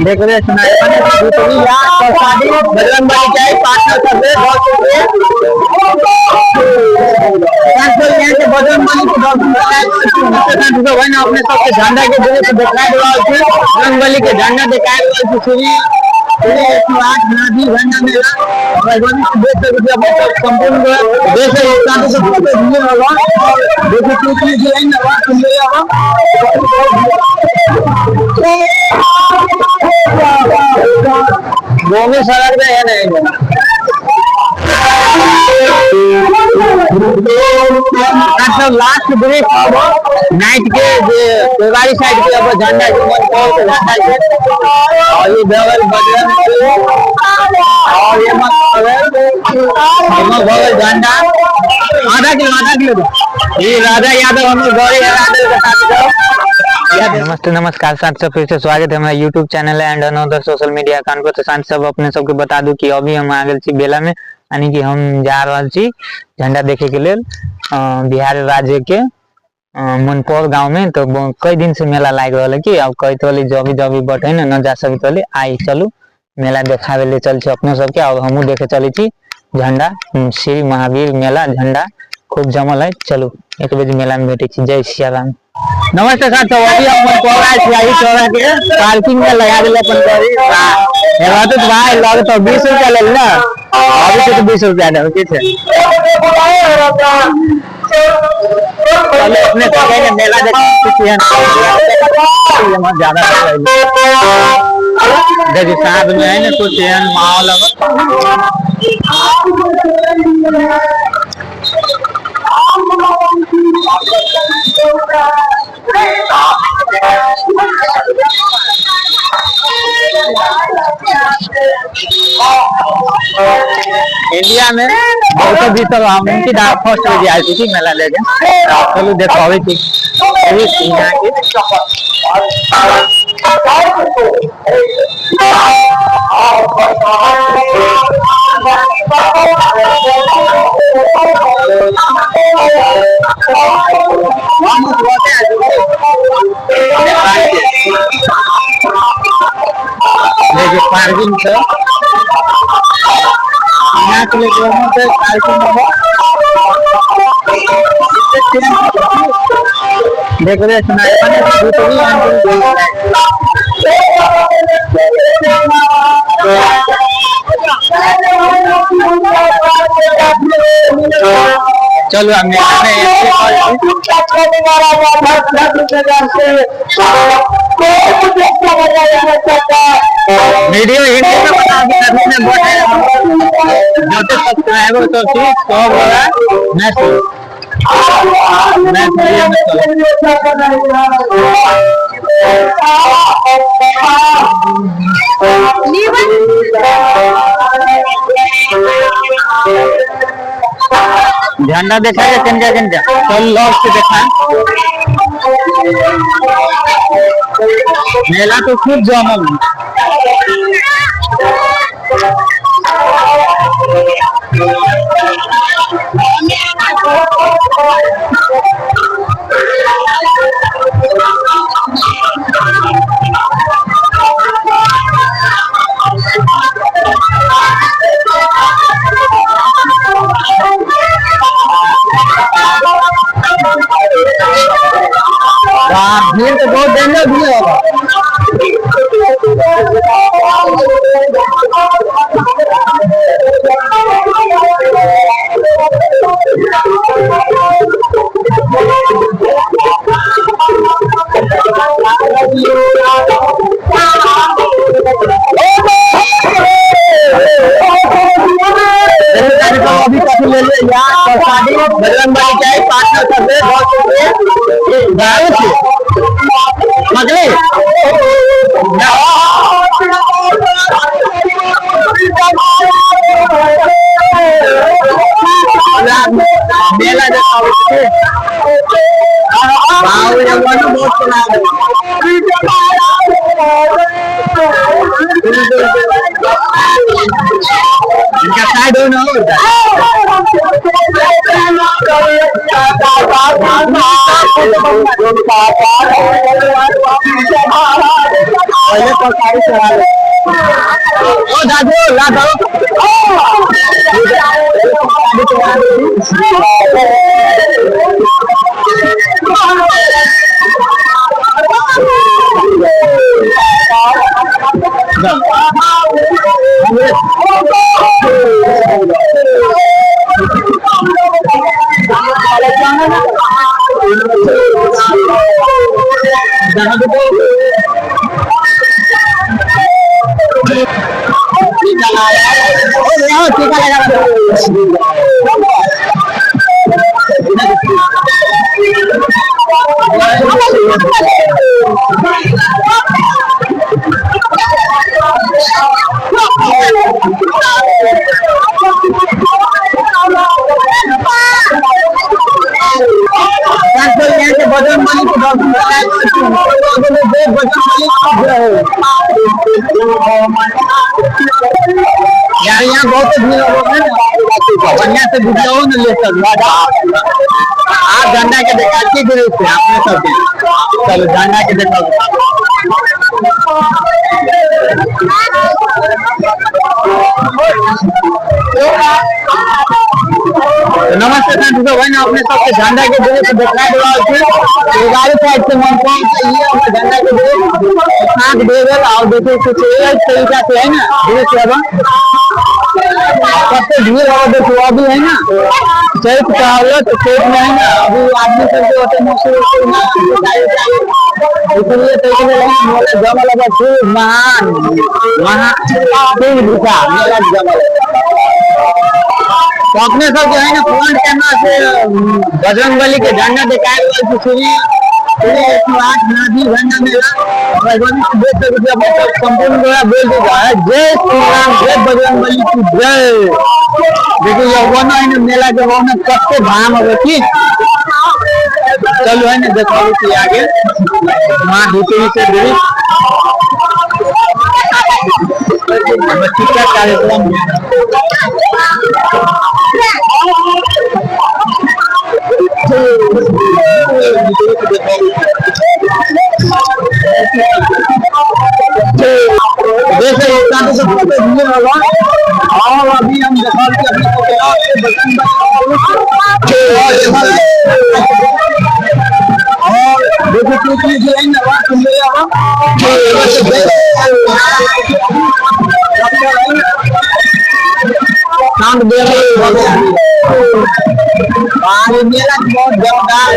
Decoration है शादी बजरंग बली के पार्टनर सब बजरंग बली के अपने सबके झंडा के जरिए से दिखाई बजरंग बली के झंडा दिखाई झंडा मेला संपूर्ण देश गोमी सड़क में है नहीं लास्ट ब्रेक नाइट के कोई साइड पे अब झंडा और ये बगल बजरंग और ये बगल झंडा आधा किलो ये राजा यादव हम गौरी यादव के साथ नमस्ते नमस्कार साथ सब फिर से स्वागत है हमारा यूट्यूब चैनल है and another social media account पर। तो साथ सब अपने सबके बता दूं कि अभी हम आ गए बेला में यानी कि हम जा रहा छी झंडा देखे के लिए बिहार राज्य के मनपौर गांव में। तो कई दिन से मेला लाग रहा है कि अब कई तो जब बैठे न जा सके तो आई चलू मेला देखावे ले चल अपने सबके और हमू देखे चली थी झंडा श्री महावीर मेला झंडा खूब जमल है। चलू एक बजे मेला में बैठे जय सिया राम। नमस्ते साथियों, अभी हम चौरा के पार्किंग में लगा दिले अपन गाड़ी तो भाई लगे तो 20 रुपया ले ना अभी तो 20 रुपया दे ठीक है चलो अपने तो गए मेला देखते हैं ज्यादा देखिए साथ में है ना कुछ माहौल इंडिया में बहुत भीतर हम उनकी फर्स्ट बजे आई थी मेला लेके चलो देखो अभी ठीक पार्किंग से यहाँ के लिए डेकोरेशन चलो वीडियो हिंदी में बता जो सब्सक्राइबर तो ठीक तो बोला झंडा देखा है किनका चल लॉक से देखा मेला तो खूब जमल भीड़ तो बहुत डेंजर भी होगा अभी तक ले ले यार शादी बजरंग बली के पार्टनर सब मेला इनका साइड हो ना ऊपर साड़ी चढ़ा ले। ओ दादू ला दो। यार यहाँ बहुत भीड़ है, बढ़िया से वीडियो न ले सकते आप झंडा के दिखाती फिर आपने सब चलो झंडा के देखो। नमस्ते दोस्तों, भाई ना अपने सबके झंडा के दूर से दिखा दे गाड़ी साइड से मन को ये झंडा के दूर साथ दे दे और देखो कुछ तरीका से है ना धीरे से अब सबसे भीड़ हो देखो अभी है ना चैत का तो चैत में है ना अभी आदमी सब जो होते इसलिए तो जमल खूब महान तो अपने सब जो है ना फ्रंट कैमरा से बजरंगबली के झंडा दिखाए झंडा मिला संपूर्ण बोल देगा है जय श्री राम जय बजरंगबली की जय। देखिए ये वनो है ना मेला के वनो सबसे धाम है की चलो है ना देखो आगे माँ धुतरी से देवी का कार्यक्रम और अभी हम मेला बहुत जोरदार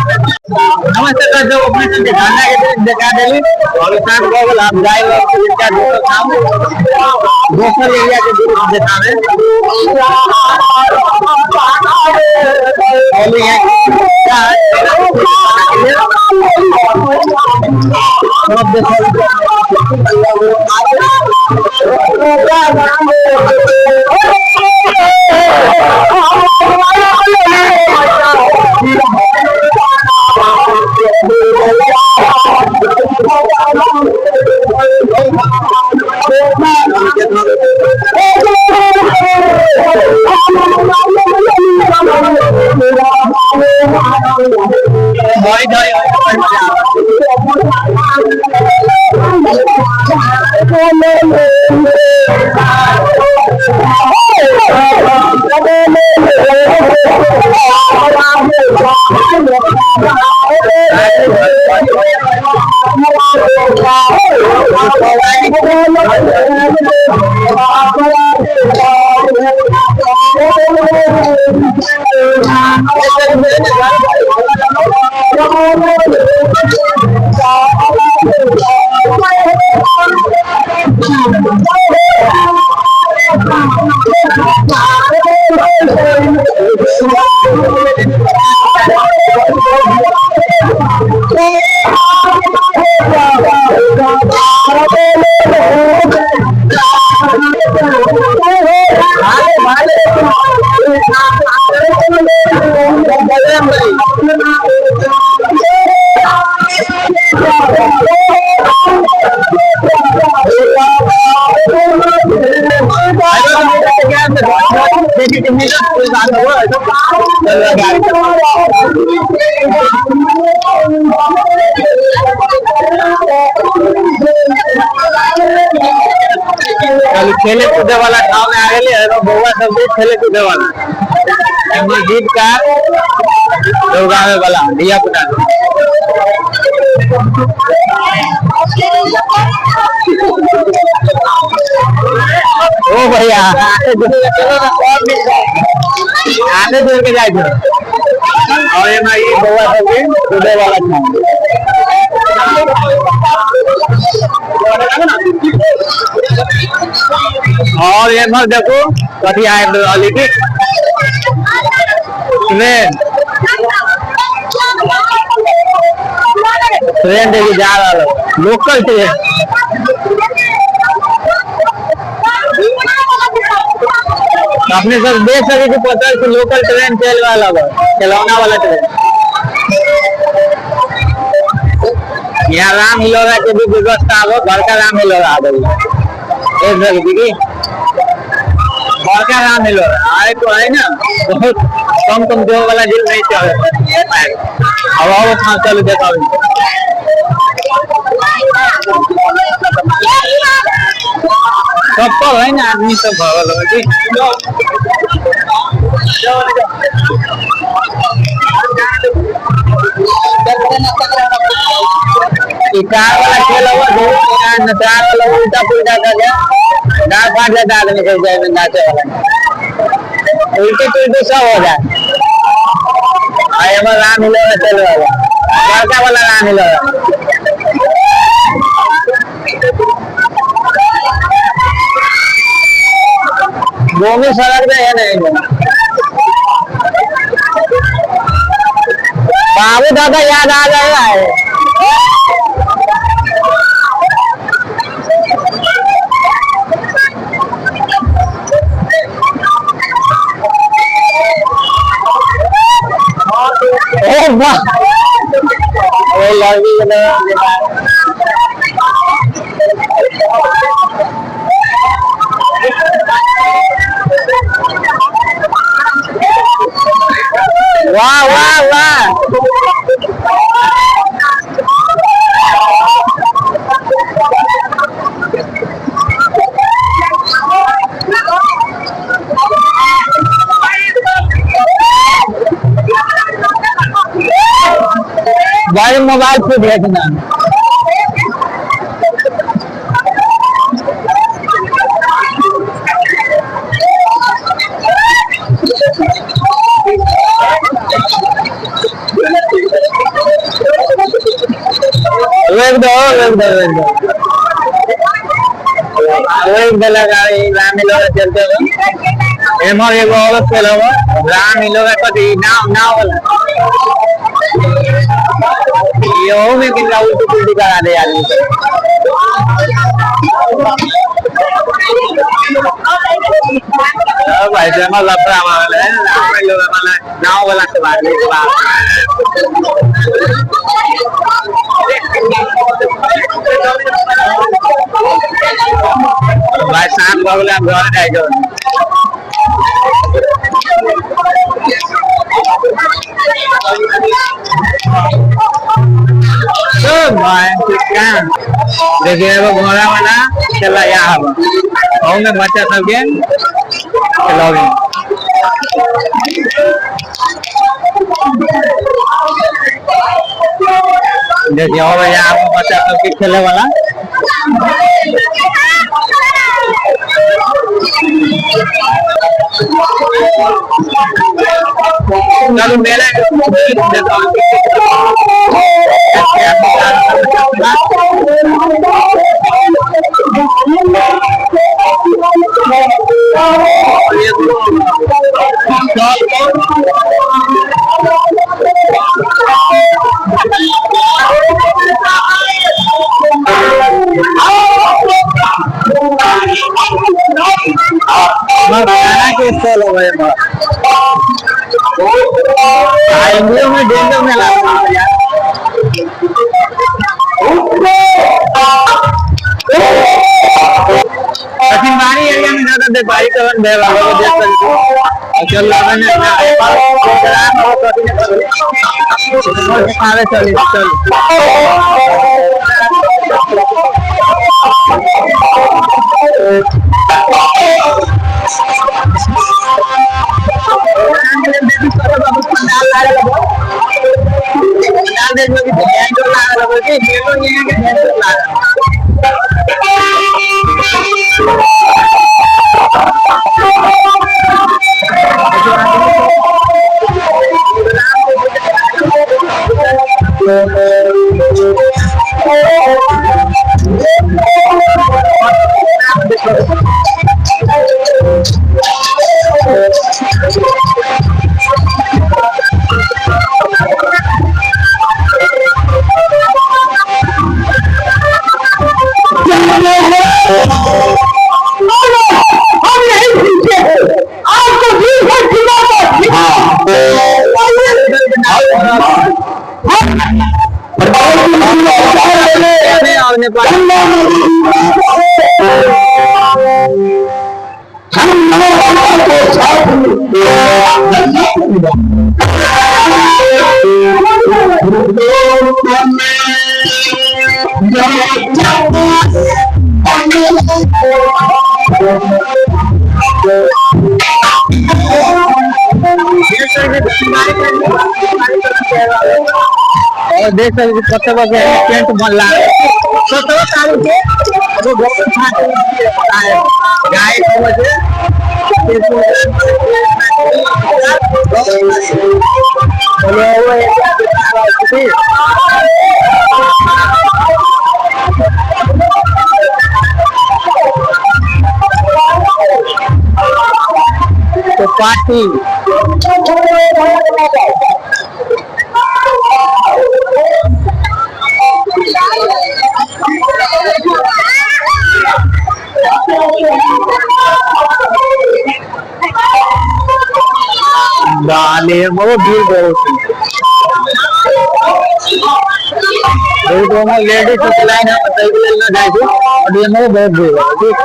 नमस्ते जो अपने झंडा के दिखा देली और साथ बगल आप जाए दोस्तों एरिया के दूर दिखावे खेले कूदे वाला गाँव में आ गए बउआ सब खेले कूदे वाला मस्जिद का गाँव वाला धिया पुता ओ भैया आते जोड़ के जाए और ये बउआ सब कूदे वाला और ये मत देखो कथी आए ट्रेन देखिए जा रहा लोकल ट्रेन अपने सब देख सके कि पता है लोकल ट्रेन चल वाला चलाना वाला ट्रेन यहाँ राम हिलोरा के भी व्यवस्था हो घर का राम हिलोरा आ गई दीदी घर का राम हिलोरा आए तो है ना बहुत कम जो वाला दिल नहीं चल अब खा चलो देखा सब है ना आदमी सब भगल कार वाला खेल कार वाला उल्टा पुल्टा कर गया दाल फाट जाता आदमी से जाए नाचे वाला उल्टे पुल्टे सब हो जाए राम हिलोरा चल वाला वाला राम हिलोरा गोमी सड़क में है नहीं बाबू दादा याद आ गया है वाह वाह वाह भाई मोबाइल पे देखना चलते एगो औरत के राम हिलोरा कथी नाव वाला ये में कितना उल्टी पुल्टी करा दे आदमी भाई से लफड़ा वाला है नाव वाला से बात भाई शाम बगल घर जाए देखिए घोड़ा वाला चला यहाँ में बच्चा सबके खिलाओगे देखिए और यहाँ बच्चा सबके खेले वाला चलो मेला हिंदियों में डेंगू में लेकिन बारी एरिया में ज्यादा व्यापारी कवन दे रहा है देख सकते हो चल रहा है ना आवे चल और देख सकते कतवा के टेंट बनला कतवा तारीख के वो गोबर छाट है गाय को वजह तो पार्टी डाले बहुत भीड़ बहुत लेडीज लाइन है ना जाए और ये में बहुत भीड़ है ठीक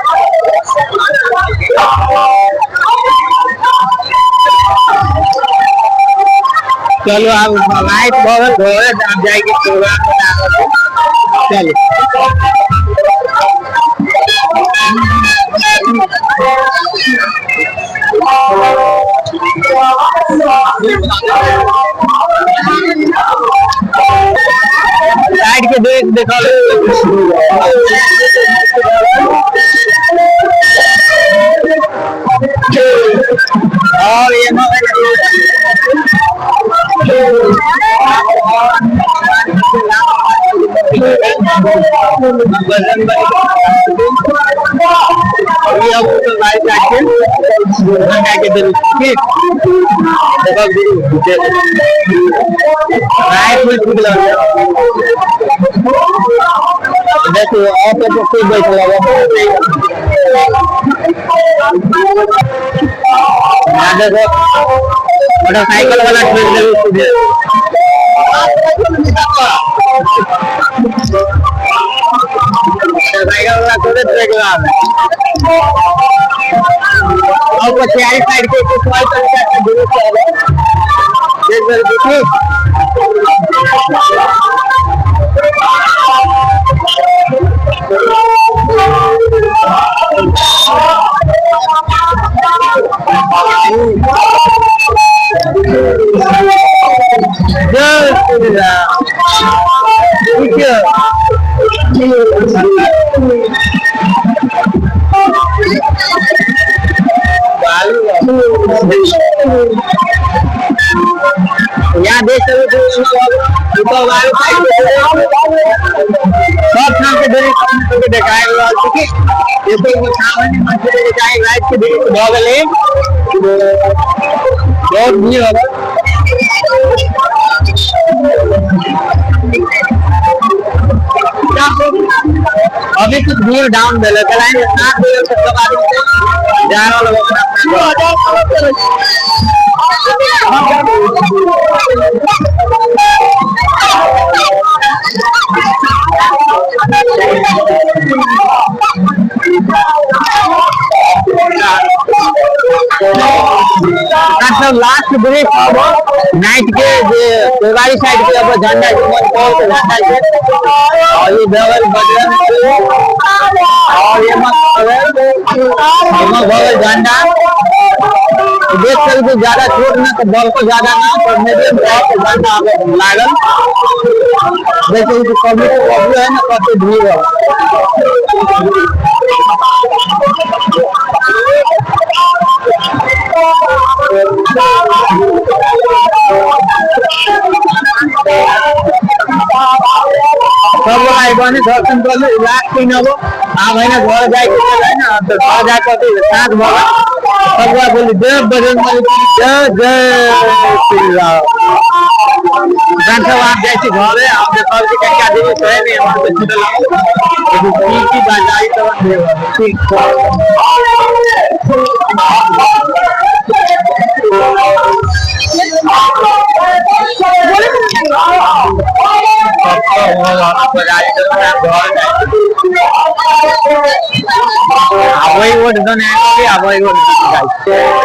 चलो आप लाइट बहुत आप जाएगी प्रोग्राम चलिए लाइट के देखो और ये वजन देखो मोटरसाइकिल वाला और तैयारी साइड के यहाँ देख सकते दिखाए ये तो राइट के बगल बहुत भीड़ होगा अभी कुछ भीड़ डाउन दे जा सब लास्ट ब्रेक अब नाइट के जे बेवारी साइड के अब झंडा के मन को झंडा के और ये डबल बटन और ये मत बगल झंडा देख सकते ज्यादा छोट ना तो बल को ज्यादा ना तो मीडियम झंडा लागल जैसे कभी है ना कभी भीड़ है सब आइबाने दर्शन कर ले लास्ट दिन अब आ भाई ना घर जाए के है ना तो घर जा के साथ भगा सब बोली जय बजरंगबली की जय जय श्री राम जान सब आप जैसे घर है आप सब के क्या दे है नहीं वहां पे छुटल की बाजाई तो ठीक वही वो डन है वही वो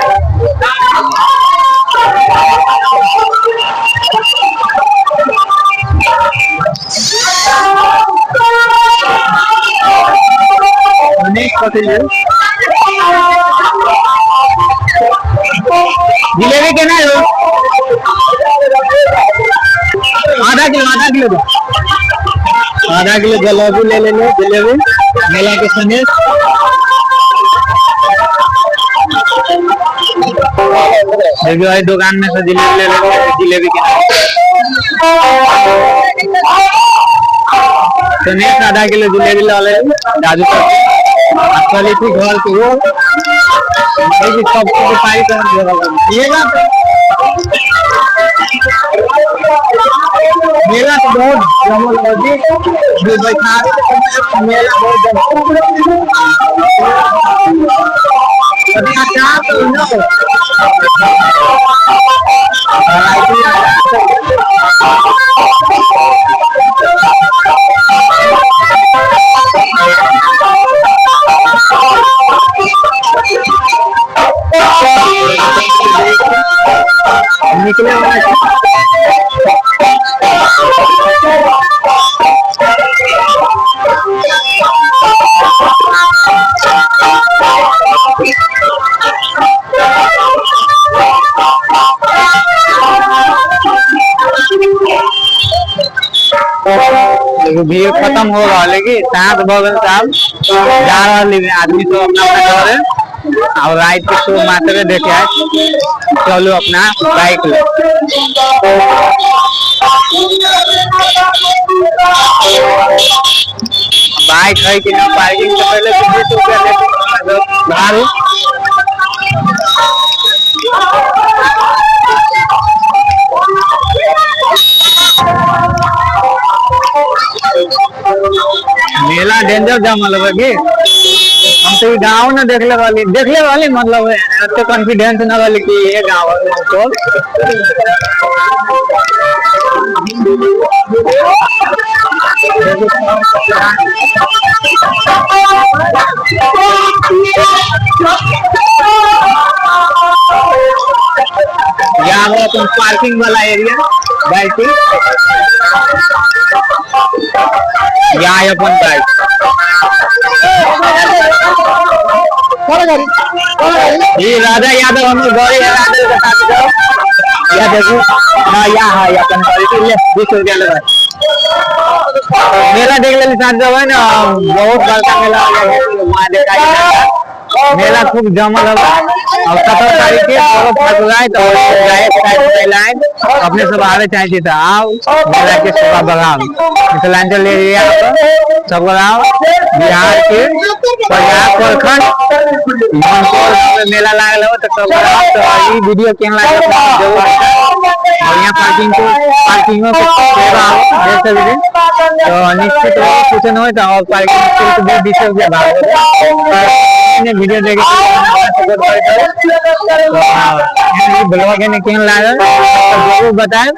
जिलेबी के ना आधा किलो जलेबी ले लेंगे जिलेबी मेला के संगे देखिए भाई दुकान में से जिलेबी ले लेंगे जिलेबी के संगे आधा किलो जिलेबी ले ले दादू क्वालिटी घर के वो सब कुछ पाई कर ये ना मेला तो बहुत जमल होती बैठा मेला बहुत निकले भीड़ खत्म हो रहा लेकिन साथ बगल साहब जा रहा आदमी तो अपना अपना घर है और राइट के शो मात्र देखे आए चलो अपना बाइक लो बाइक है कि ना पार्किंग से पहले 20 रुपया भाड़ू मेला डेंजर जमल है हम तो गाँव न देखले वाली मतलब इतने कॉन्फिडेंस न वाली कि ये गाँव तो यहाँ अपन पार्किंग वाला एरिया बैठी यहाँ अपन बाइक ये राजा यादव हम गौरी यादव के साथ जाओ या देखो हाँ यहाँ है अपन गौरी 20 रुपया लगा मेला देख ले साथ जाओ है ना बहुत बड़का मेला वहाँ देखा मेला खूब जमल होगा और 17 तारीख के फगुआए तो अपने सब आवे चाहिए था आओ मेला के सेवा बढ़ाओ मिथिलांचल एरिया सब बढ़ाओ बिहार के पंजाब प्रखंड मेला लागल हो तो सब बढ़ाओ तो ये वीडियो केहन लागल जरूर और यहाँ पार्किंगों के सेवा हो तो निश्चित कुछ न हो तो और पार्किंग 20 रुपया भाव वीडियो देखे ब्लॉग है केहन लागल जरूर बताए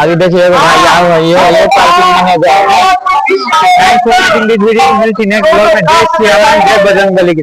अभी देखिए भाई आओ ये पार्किंग में जाए thanks for watching this video मिलती नेक्स्ट ब्लॉग में जय श्री राम जय बजरंगबली की।